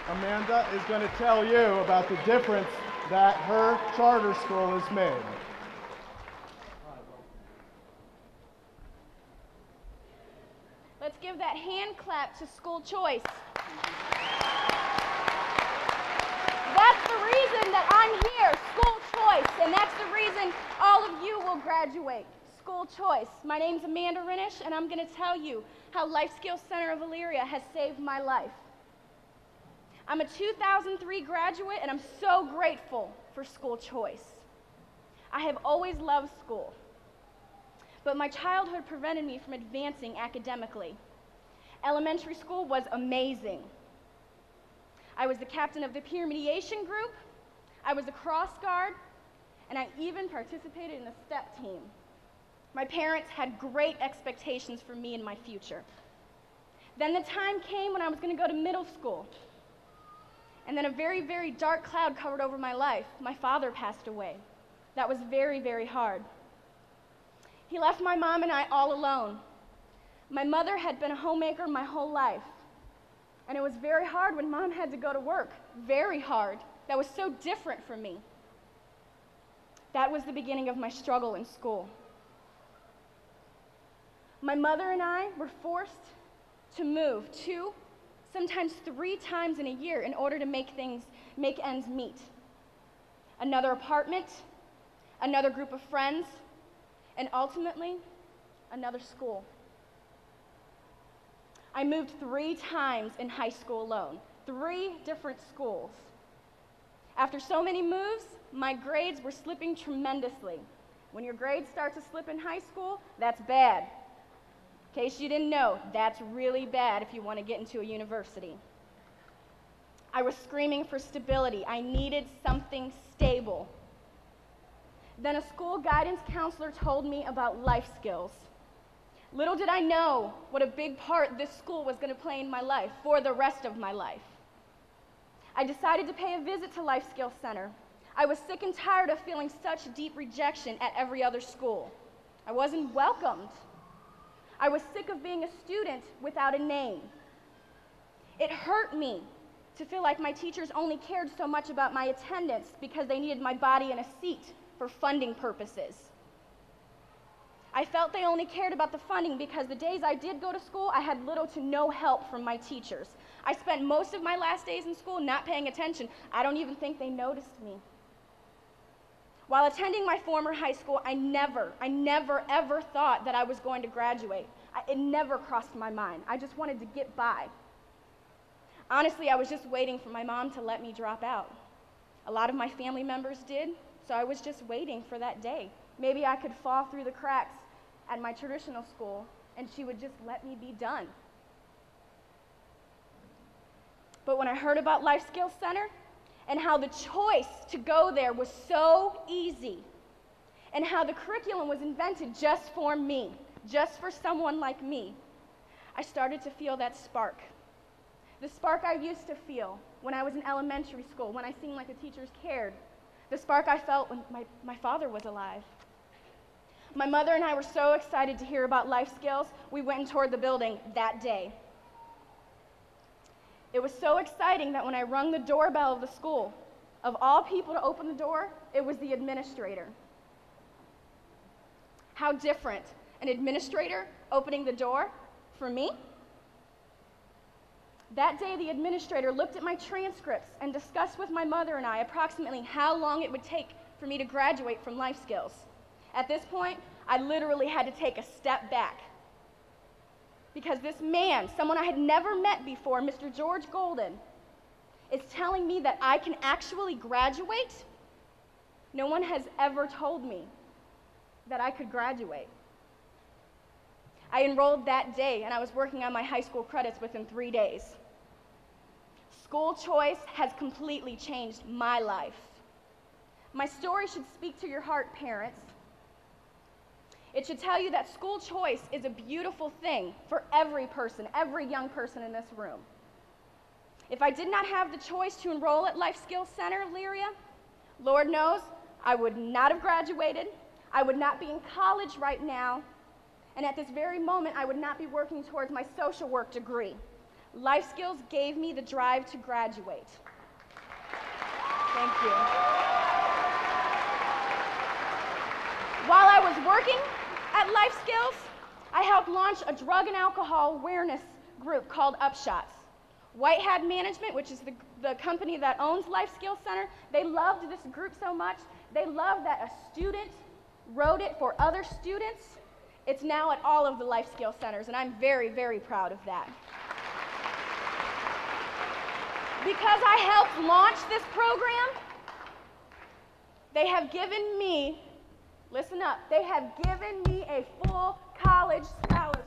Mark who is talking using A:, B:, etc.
A: Amanda is going to tell you about the difference that her charter school has made.
B: Let's give that hand clap to school choice. That's the reason that I'm here, school choice, and that's the reason all of you will graduate, school choice. My name's Amanda Renish, and I'm going to tell you how Skills Center of Elyria has saved my life. I'm a 2003 graduate, and I'm so grateful for school choice. I have always loved school, but my childhood prevented me from advancing academically. Elementary school was amazing. I was the captain of the peer mediation group, I was a cross guard, and I even participated in the step team. My parents had great expectations for me and my future. Then the time came when I was going to go to middle school. And then a very, very dark cloud covered over my life. My father passed away. That was very, very hard. He left my mom and I all alone. My mother had been a homemaker my whole life. And it was very hard when Mom had to go to work. Very hard. That was so different from me. That was the beginning of my struggle in school. My mother and I were forced to move 2, sometimes 3 times in a year in order to make ends meet. Another apartment, another group of friends, and ultimately, another school. I moved 3 times in high school alone, 3 different schools. After so many moves, my grades were slipping tremendously. When your grades start to slip in high school, that's bad. In case you didn't know, that's really bad if you want to get into a university. I was screaming for stability. I needed something stable. Then a school guidance counselor told me about life skills. Little did I know what a big part this school was going to play in my life for the rest of my life. I decided to pay a visit to Skills Center. I was sick and tired of feeling such deep rejection at every other school. I wasn't welcomed. I was sick of being a student without a name. It hurt me to feel like my teachers only cared so much about my attendance because they needed my body in a seat for funding purposes. I felt they only cared about the funding because the days I did go to school, I had little to no help from my teachers. I spent most of my last days in school not paying attention. I don't even think they noticed me. While attending my former high school, I never ever thought that I was going to graduate. It never crossed my mind. I just wanted to get by. Honestly, I was just waiting for my mom to let me drop out. A lot of my family members did, so I was just waiting for that day. Maybe I could fall through the cracks at my traditional school, and she would just let me be done. But when I heard about Skills Center and how the choice to go there was so easy, and how the curriculum was invented just for me, just for someone like me, I started to feel that spark. The spark I used to feel when I was in elementary school, when I seemed like the teachers cared. The spark I felt when my father was alive. My mother and I were so excited to hear about life skills, we went and toured the building that day. It was so exciting that when I rung the doorbell of the school, of all people to open the door, it was the administrator. How different, an administrator opening the door for me? That day, the administrator looked at my transcripts and discussed with my mother and I approximately how long it would take for me to graduate from life skills. At this point, I literally had to take a step back because this man, someone I had never met before, Mr. George Golden, is telling me that I can actually graduate. No one has ever told me that I could graduate. I enrolled that day, and I was working on my high school credits within 3 days. School choice has completely changed my life. My story should speak to your heart, parents. It should tell you that school choice is a beautiful thing for every person, every young person in this room. If I did not have the choice to enroll at Skills Center of Elyria, Lord knows I would not have graduated, I would not be in college right now, and at this very moment, I would not be working towards my social work degree. Life skills gave me the drive to graduate. Thank you. While I was working at Life Skills, I helped launch a drug and alcohol awareness group called Upshots. White Hat Management, which is the company that owns Life Skills Center, they loved this group so much. They loved that a student wrote it for other students. It's now at all of the Life Skills Centers, and I'm very, very proud of that. Because I helped launch this program, they have given me, listen up, they have given me a full college scholarship.